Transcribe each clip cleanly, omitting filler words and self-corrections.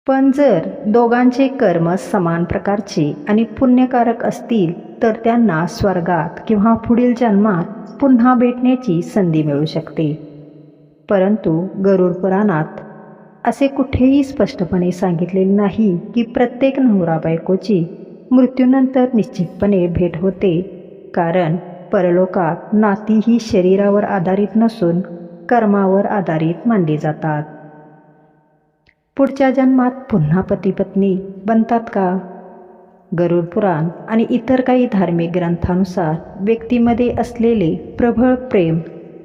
पण जर दोघांचे कर्म समान प्रकारचे आणि पुण्यकारक असतील तर त्यांना स्वर्गात किंवा पुढील जन्मात पुन्हा भेटण्याची संधी मिळू शकते. परंतु गरुड पुराणात असे कुठेही स्पष्टपणे सांगितलेले नाही की प्रत्येक नवरा बायकोची मृत्यूनंतर निश्चितपणे भेट होते, कारण परलोकात नाती ही शरीरावर आधारित नसून कर्मावर आधारित मानली जातात. पुढच्या जन्मात पुन्हा पती पत्नी बनतात का? गरुड पुराण आणि इतर काही धार्मिक ग्रंथानुसार व्यक्तीमध्ये असलेले प्रबळ प्रेम,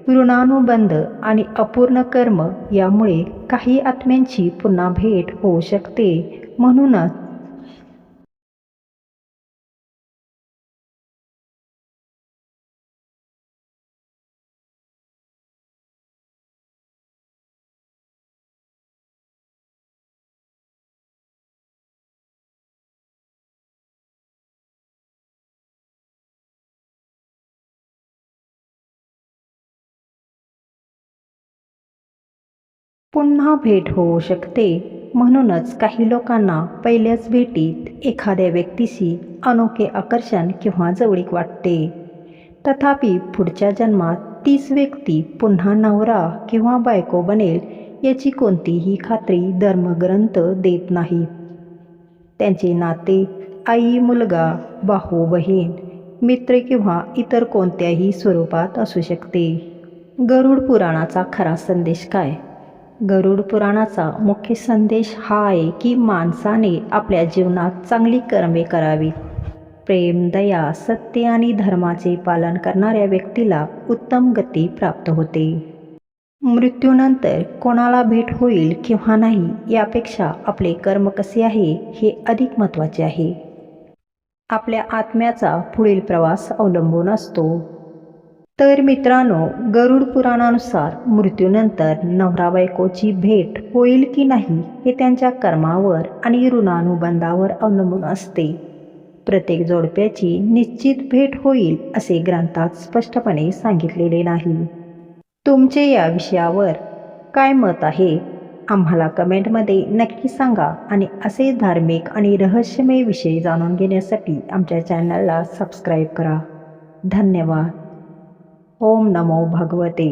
ऋणानुबंध आणि अपूर्ण कर्म यामुळे काही आत्म्यांची पुन्हा भेट होऊ शकते. म्हणूनच पुन्हा भेट होऊ शकते. म्हणूनच काही लोकांना पहिल्याच भेटीत एखाद्या व्यक्तीशी अनोखे आकर्षण किंवा जवळीक वाटते. तथापि पुढच्या जन्मात तीच व्यक्ती पुन्हा नवरा किंवा बायको बनेल याची कोणतीही खात्री धर्मग्रंथ देत नाहीत. त्यांचे नाते आई मुलगा, भाऊ बहीण, मित्र किंवा इतर कोणत्याही स्वरूपात असू शकते. गरुड पुराणाचा खरा संदेश काय? गरुड पुराणाचा मुख्य संदेश हा आहे की माणसाने आपल्या जीवनात चांगली कर्मे करावीत. प्रेम, दया, सत्य आणि धर्माचे पालन करणाऱ्या व्यक्तीला उत्तम गती प्राप्त होते. मृत्यूनंतर कोणाला भेट होईल किंवा नाही यापेक्षा आपले कर्म कसे आहे हे अधिक महत्त्वाचे आहे. आपल्या आत्म्याचा पुढील प्रवास अवलंबून असतो. तर मित्रांनो, गरुड पुराणानुसार मृत्यूनंतर नवरा बायकोची भेट होईल की नाही हे त्यांच्या कर्मावर आणि ऋणानुबंधावर अवलंबून असते. प्रत्येक जोडप्याची निश्चित भेट होईल असे ग्रंथात स्पष्टपणे सांगितलेले नाही. तुमचे या विषयावर काय मत आहे आम्हाला कमेंटमध्ये नक्की सांगा आणि असे धार्मिक आणि रहस्यमय विषय जाणून घेण्यासाठी आमच्या चॅनलला सबस्क्राईब करा. धन्यवाद. ओम नमो भगवते